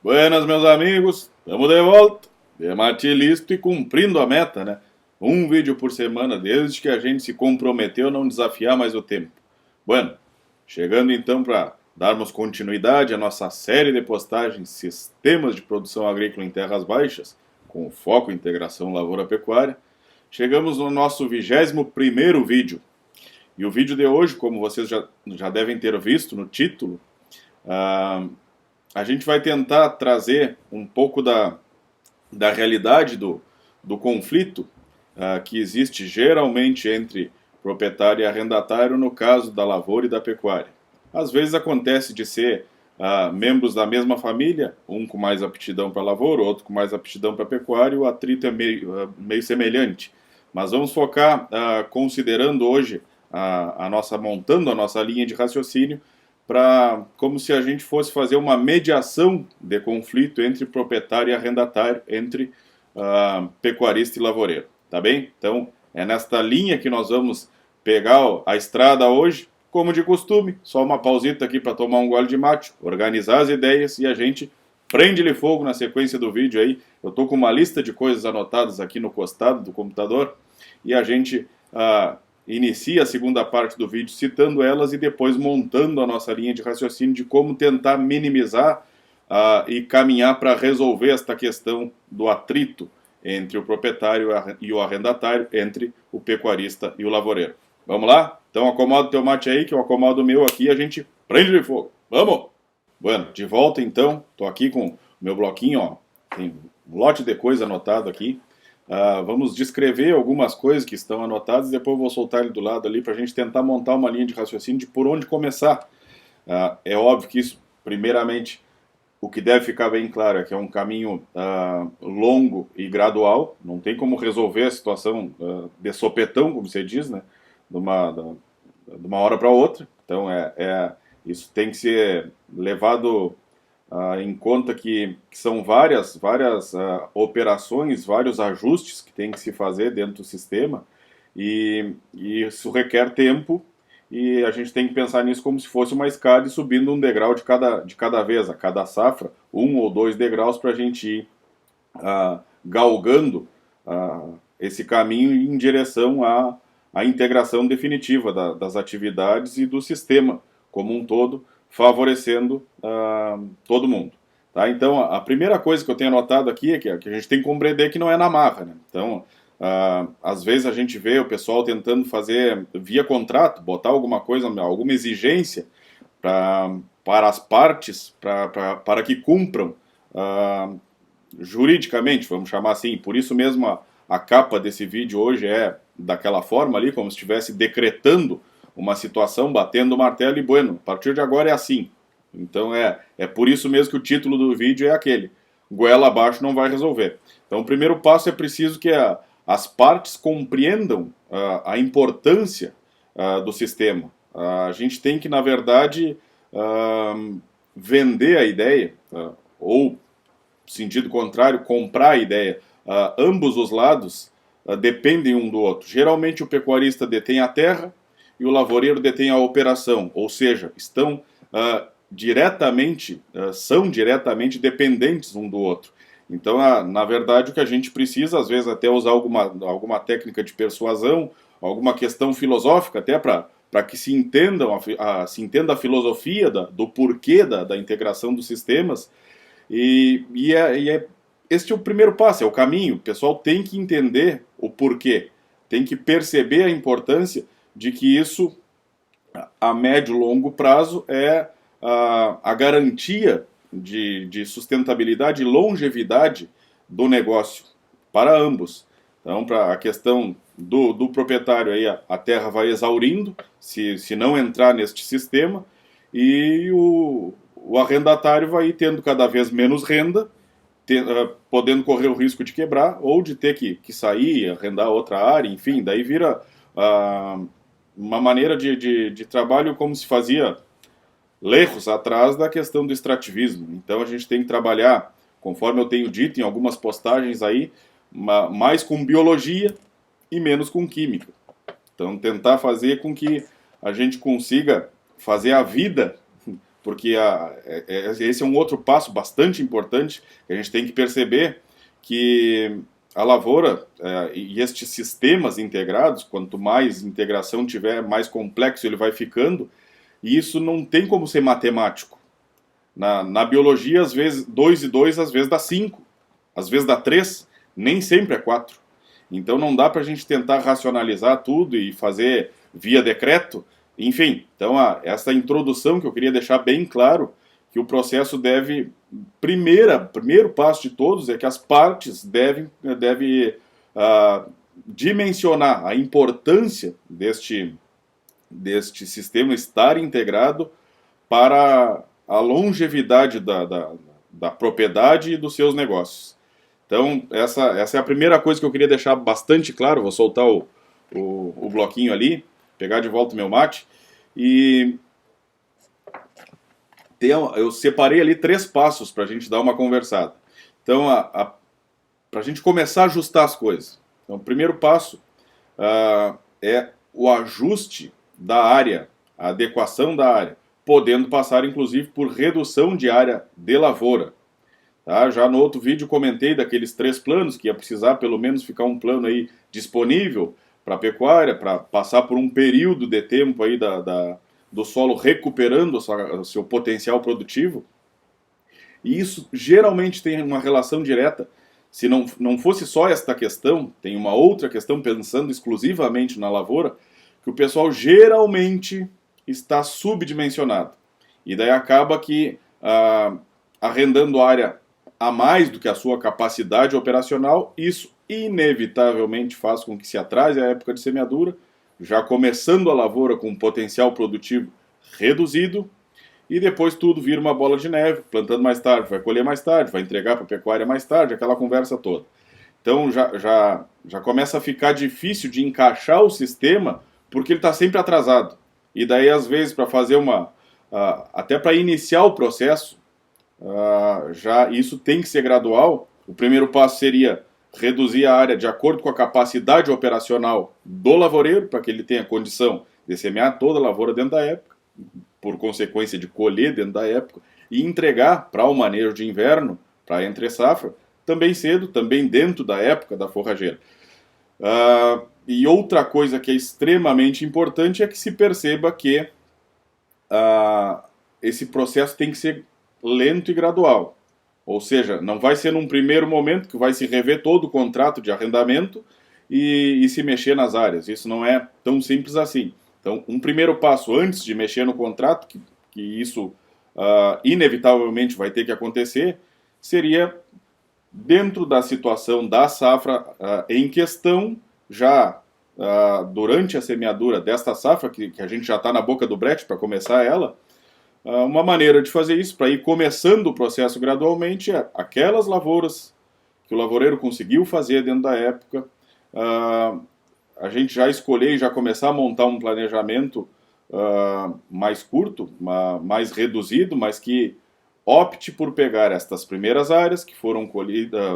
Buenas, meus amigos, estamos de volta, de mate listo e cumprindo a meta, né? Um vídeo por semana, desde que a gente se comprometeu a não desafiar mais o tempo. Bueno, chegando então para darmos continuidade à nossa série de postagens Sistemas de Produção Agrícola em Terras Baixas, com foco em integração lavoura-pecuária, chegamos no nosso 21º vídeo. E o vídeo de hoje, como vocês já devem ter visto no título, a gente vai tentar trazer um pouco da realidade do conflito que existe geralmente entre proprietário e arrendatário no caso da lavoura e da pecuária. Às vezes acontece de ser membros da mesma família, um com mais aptidão para a lavoura, outro com mais aptidão para a pecuária, e o atrito é meio semelhante. Mas vamos focar considerando hoje montando a nossa linha de raciocínio, como se a gente fosse fazer uma mediação de conflito entre proprietário e arrendatário, entre pecuarista e lavoureiro, tá bem? Então, é nesta linha que nós vamos pegar a estrada hoje, como de costume, só uma pausita aqui para tomar um gole de mate, organizar as ideias e a gente prende-lhe fogo na sequência do vídeo aí. Eu tô com uma lista de coisas anotadas aqui no costado do computador e a gente inicia a segunda parte do vídeo citando elas e depois montando a nossa linha de raciocínio de como tentar minimizar e caminhar para resolver esta questão do atrito entre o proprietário e o arrendatário, entre o pecuarista e o lavoureiro. Vamos lá? Então acomoda o teu mate aí, que eu acomodo o meu aqui e a gente prende de fogo. Vamos! Bueno, de volta então, tô aqui com o meu bloquinho, ó, tem um lote de coisa anotado aqui. Vamos descrever algumas coisas que estão anotadas e depois eu vou soltar ele do lado ali para a gente tentar montar uma linha de raciocínio de por onde começar. É óbvio que isso, primeiramente, o que deve ficar bem claro é que é um caminho longo e gradual, não tem como resolver a situação de sopetão, como você diz, né, de uma hora para outra. Então isso tem que ser levado em conta que são várias operações, vários ajustes que tem que se fazer dentro do sistema e isso requer tempo e a gente tem que pensar nisso como se fosse uma escada e subindo um degrau de cada vez, a cada safra, 1 ou 2 degraus para a gente ir galgando esse caminho em direção à integração definitiva das atividades e do sistema como um todo, favorecendo todo mundo. Tá? Então, a primeira coisa que eu tenho anotado aqui é que a gente tem que compreender que não é na marra. Né? Então, às vezes a gente vê o pessoal tentando fazer via contrato, botar alguma coisa, alguma exigência para as partes, para que cumpram juridicamente, vamos chamar assim. Por isso mesmo a capa desse vídeo hoje é daquela forma ali, como se estivesse decretando uma situação, batendo o martelo e bueno, a partir de agora é assim. Então é por isso mesmo que o título do vídeo é aquele, goela abaixo não vai resolver. Então o primeiro passo é preciso que as partes compreendam a importância do sistema. A gente tem que, na verdade, vender a ideia, ou, sentido contrário, comprar a ideia. Ambos os lados dependem um do outro. Geralmente o pecuarista detém a terra, e o lavoureiro detém a operação, ou seja, são diretamente dependentes um do outro. Então, na verdade, o que a gente precisa, às vezes, até usar alguma técnica de persuasão, alguma questão filosófica, até para que se entenda a filosofia do porquê da integração dos sistemas. Este é o primeiro passo, é o caminho. O pessoal tem que entender o porquê, tem que perceber a importância de que isso, a médio e longo prazo, é a garantia de sustentabilidade e longevidade do negócio para ambos. Então, para a questão do proprietário, aí a terra vai exaurindo se não entrar neste sistema e o arrendatário vai tendo cada vez menos renda, podendo correr o risco de quebrar ou de ter que sair, arrendar outra área, enfim, daí vira uma maneira de trabalho como se fazia lejos atrás da questão do extrativismo. Então a gente tem que trabalhar, conforme eu tenho dito em algumas postagens aí, mais com biologia e menos com química. Então, tentar fazer com que a gente consiga fazer a vida, porque esse é um outro passo bastante importante, que a gente tem que perceber que a lavoura e estes sistemas integrados, quanto mais integração tiver, mais complexo ele vai ficando, e isso não tem como ser matemático. Na biologia, às vezes, 2 e 2 às vezes dá 5, às vezes dá 3, nem sempre é 4. Então não dá para a gente tentar racionalizar tudo e fazer via decreto. Enfim, então essa introdução que eu queria deixar bem claro, que o processo deve, primeiro passo de todos é que as partes devem dimensionar a importância deste sistema estar integrado para a longevidade da propriedade e dos seus negócios. Então, essa é a primeira coisa que eu queria deixar bastante claro. Vou soltar o bloquinho ali, pegar de volta o meu mate. E eu separei ali 3 passos para a gente dar uma conversada. Então, para a gente começar a ajustar as coisas. Então, o primeiro passo é o ajuste da área, a adequação da área, podendo passar, inclusive, por redução de área de lavoura. Tá? Já no outro vídeo comentei daqueles 3 planos, que ia precisar pelo menos ficar um plano aí disponível para a pecuária, para passar por um período de tempo aí do solo recuperando o seu potencial produtivo. E isso geralmente tem uma relação direta. Se não fosse só esta questão, tem uma outra questão pensando exclusivamente na lavoura, que o pessoal geralmente está subdimensionado. E daí acaba que arrendando área a mais do que a sua capacidade operacional, isso inevitavelmente faz com que se atrase a época de semeadura, já começando a lavoura com um potencial produtivo reduzido, e depois tudo vira uma bola de neve, plantando mais tarde, vai colher mais tarde, vai entregar para a pecuária mais tarde, aquela conversa toda. Então já começa a ficar difícil de encaixar o sistema, porque ele está sempre atrasado. E daí, às vezes, para fazer até para iniciar o processo, já isso tem que ser gradual. O primeiro passo seria reduzir a área de acordo com a capacidade operacional do lavoureiro, para que ele tenha condição de semear toda a lavoura dentro da época, por consequência de colher dentro da época, e entregar para o manejo de inverno, para a entre-safra, também cedo, também dentro da época da forrageira. E outra coisa que é extremamente importante é que se perceba que esse processo tem que ser lento e gradual. Ou seja, não vai ser num primeiro momento que vai se rever todo o contrato de arrendamento e se mexer nas áreas. Isso não é tão simples assim. Então, um primeiro passo antes de mexer no contrato, que isso inevitavelmente vai ter que acontecer, seria dentro da situação da safra em questão, já durante a semeadura desta safra, que a gente já está na boca do brete para começar ela, uma maneira de fazer isso, para ir começando o processo gradualmente, é aquelas lavouras que o lavoureiro conseguiu fazer dentro da época, a gente já escolher e já começar a montar um planejamento mais curto, mais reduzido, mas que opte por pegar estas primeiras áreas que foram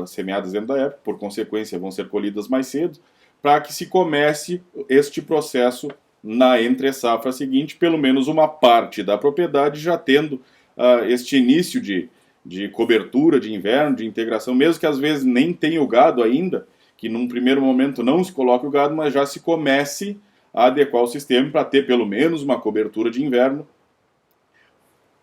semeadas dentro da época, por consequência vão ser colhidas mais cedo, para que se comece este processo na entre-safra seguinte, pelo menos uma parte da propriedade já tendo este início de cobertura de inverno, de integração, mesmo que às vezes nem tenha o gado ainda, que num primeiro momento não se coloque o gado, mas já se comece a adequar o sistema para ter pelo menos uma cobertura de inverno,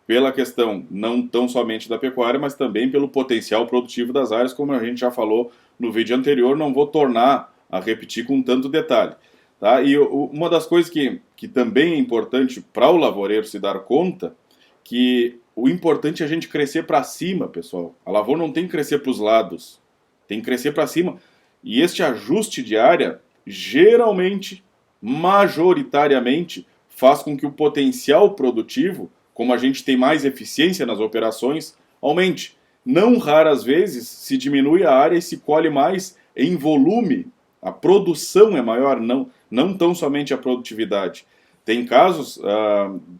pela questão não tão somente da pecuária, mas também pelo potencial produtivo das áreas, como a gente já falou no vídeo anterior, não vou tornar a repetir com tanto detalhe. Tá? E uma das coisas que também é importante para o lavoureiro se dar conta, que o importante é a gente crescer para cima, pessoal. A lavoura não tem que crescer para os lados, tem que crescer para cima. E este ajuste de área, geralmente, majoritariamente, faz com que o potencial produtivo, como a gente tem mais eficiência nas operações, aumente. Não raras vezes se diminui a área e se colhe mais em volume. A produção é maior, não tão somente a produtividade. Tem casos,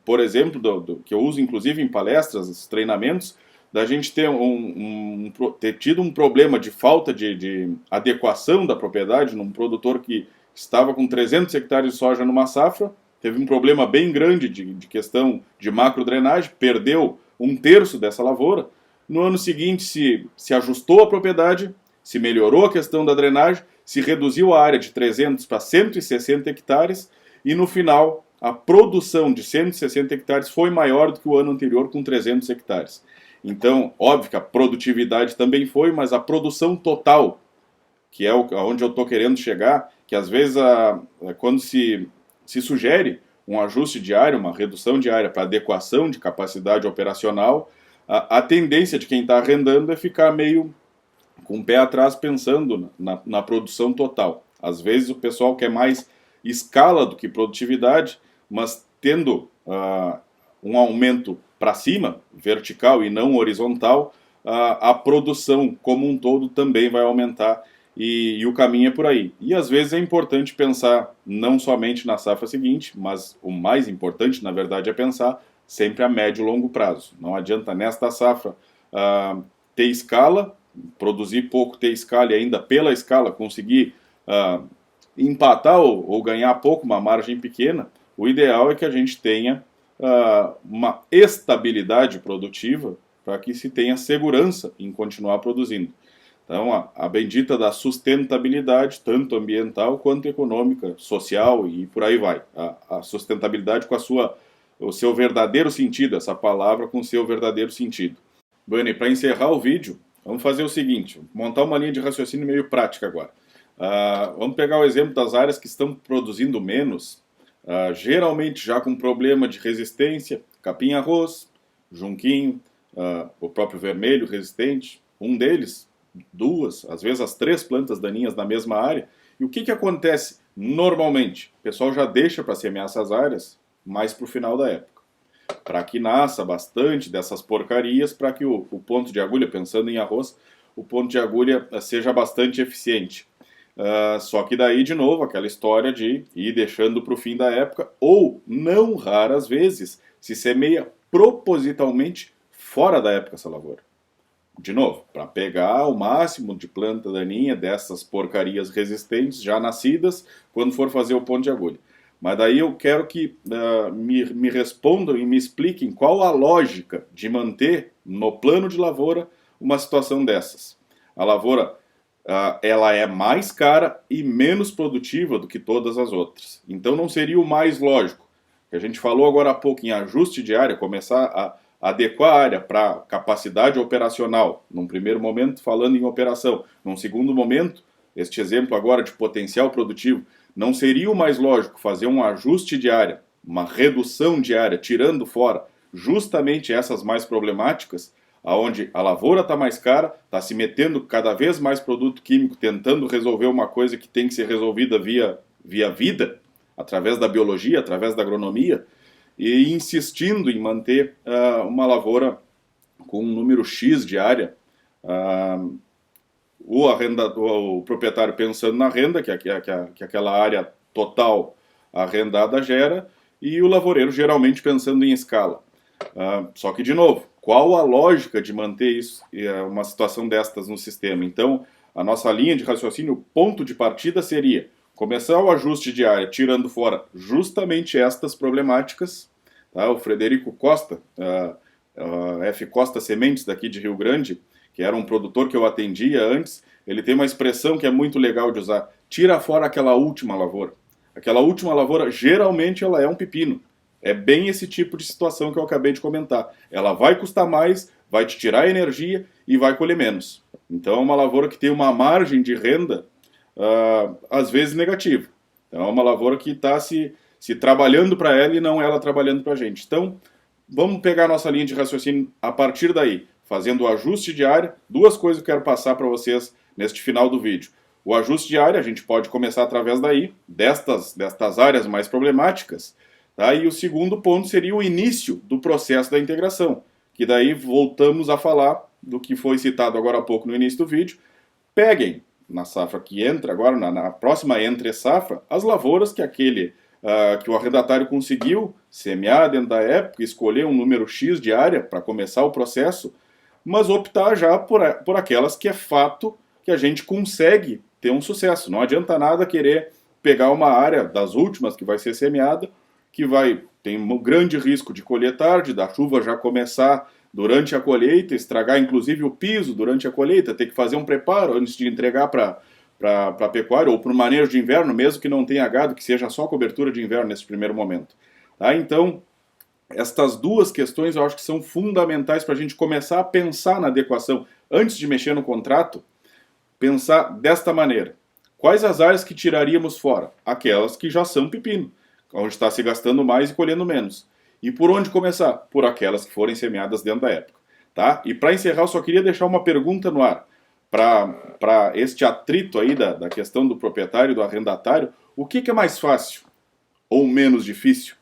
por exemplo, que eu uso inclusive em palestras, treinamentos, da gente ter tido um problema de falta de adequação da propriedade num produtor que estava com 300 hectares de soja numa safra, teve um problema bem grande de questão de macrodrenagem, perdeu um terço dessa lavoura. No ano seguinte se ajustou a propriedade, se melhorou a questão da drenagem, se reduziu a área de 300 para 160 hectares e no final a produção de 160 hectares foi maior do que o ano anterior com 300 hectares. Então, óbvio que a produtividade também foi, mas a produção total, que é onde eu estou querendo chegar, que às vezes quando se sugere um ajuste de área, uma redução de área para adequação de capacidade operacional, a tendência de quem está arrendando é ficar meio com o pé atrás pensando na produção total. Às vezes o pessoal quer mais escala do que produtividade, mas tendo um aumento para cima, vertical e não horizontal, a produção como um todo também vai aumentar e o caminho é por aí. E às vezes é importante pensar não somente na safra seguinte, mas o mais importante, na verdade, é pensar sempre a médio e longo prazo. Não adianta nesta safra ter escala, produzir pouco, ter escala e ainda pela escala conseguir empatar ou ganhar pouco, uma margem pequena. O ideal é que a gente tenha uma estabilidade produtiva para que se tenha segurança em continuar produzindo. Então, a bendita da sustentabilidade, tanto ambiental quanto econômica, social e por aí vai. A sustentabilidade com o seu verdadeiro sentido, essa palavra com o seu verdadeiro sentido. Bueno, e para encerrar o vídeo, vamos fazer o seguinte, montar uma linha de raciocínio meio prática agora. Vamos pegar o exemplo das áreas que estão produzindo menos, geralmente já com problema de resistência, capim-arroz, junquinho, o próprio vermelho resistente, um deles, duas, às vezes as 3 plantas daninhas na mesma área. E o que acontece normalmente? O pessoal já deixa para semear essas áreas mais para o final da época, para que nasça bastante dessas porcarias, para que o ponto de agulha, pensando em arroz, o ponto de agulha seja bastante eficiente. Só que daí, de novo, aquela história de ir deixando para o fim da época, ou, não raras vezes, se semeia propositalmente fora da época essa lavoura. De novo, para pegar o máximo de planta daninha dessas porcarias resistentes já nascidas, quando for fazer o ponto de agulha. Mas daí eu quero que me respondam e me expliquem qual a lógica de manter no plano de lavoura uma situação dessas. A lavoura ela é mais cara e menos produtiva do que todas as outras. Então não seria o mais lógico. Que a gente falou agora há pouco em ajuste de área, começar a adequar a área para capacidade operacional, num primeiro momento falando em operação, num segundo momento, este exemplo agora de potencial produtivo, não seria o mais lógico fazer um ajuste de área, uma redução de área, tirando fora justamente essas mais problemáticas, aonde a lavoura está mais cara, está se metendo cada vez mais produto químico, tentando resolver uma coisa que tem que ser resolvida via vida, através da biologia, através da agronomia, e insistindo em manter uma lavoura com um número X de área, o proprietário pensando na renda que aquela área total arrendada gera, e o lavoureiro geralmente pensando em escala. Só que, de novo, qual a lógica de manter isso, uma situação destas no sistema? Então, a nossa linha de raciocínio, o ponto de partida seria começar o ajuste de área, tirando fora justamente estas problemáticas. Tá? O Frederico Costa, F. Costa Sementes, daqui de Rio Grande, que era um produtor que eu atendia antes, ele tem uma expressão que é muito legal de usar: tira fora aquela última lavoura. Aquela última lavoura, geralmente, ela é um pepino. É bem esse tipo de situação que eu acabei de comentar. Ela vai custar mais, vai te tirar energia e vai colher menos. Então é uma lavoura que tem uma margem de renda, às vezes negativa. Então é uma lavoura que está se trabalhando para ela e não ela trabalhando para a gente. Então, vamos pegar a nossa linha de raciocínio a partir daí, fazendo o ajuste de área. 2 coisas que eu quero passar para vocês neste final do vídeo. O ajuste de área, a gente pode começar através daí, destas áreas mais problemáticas. Tá? E o segundo ponto seria o início do processo da integração, que daí voltamos a falar do que foi citado agora há pouco no início do vídeo. Peguem na safra que entra agora, na próxima entre safra, as lavouras que que o arrendatário conseguiu semear dentro da época, escolher um número X de área para começar o processo, mas optar já por aquelas que é fato que a gente consegue ter um sucesso. Não adianta nada querer pegar uma área das últimas que vai ser semeada, que tem um grande risco de colher tarde, da chuva já começar durante a colheita, estragar inclusive o piso durante a colheita, ter que fazer um preparo antes de entregar para a pecuária ou para o manejo de inverno, mesmo que não tenha gado, que seja só cobertura de inverno nesse primeiro momento. Tá? Então, estas duas questões eu acho que são fundamentais para a gente começar a pensar na adequação. Antes de mexer no contrato, pensar desta maneira. Quais as áreas que tiraríamos fora? Aquelas que já são pepino, onde está se gastando mais e colhendo menos. E por onde começar? Por aquelas que forem semeadas dentro da época. Tá? E para encerrar, eu só queria deixar uma pergunta no ar. Para este atrito aí da questão do proprietário e do arrendatário, o que é mais fácil ou menos difícil?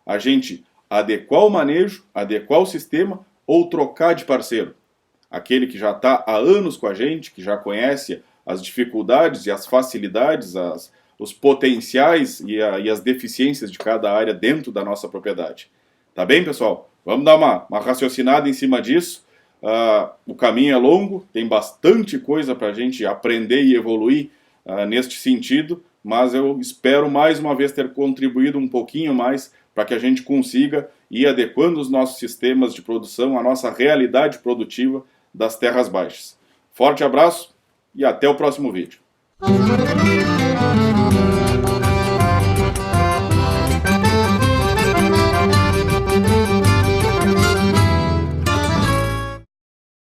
A gente adequar o manejo, adequar o sistema ou trocar de parceiro? Aquele que já está há anos com a gente, que já conhece as dificuldades e as facilidades, os potenciais e as deficiências de cada área dentro da nossa propriedade. Tá bem, pessoal? Vamos dar uma raciocinada em cima disso. O caminho é longo, tem bastante coisa para a gente aprender e evoluir neste sentido, mas eu espero mais uma vez ter contribuído um pouquinho mais para que a gente consiga ir adequando os nossos sistemas de produção à nossa realidade produtiva das terras baixas. Forte abraço e até o próximo vídeo.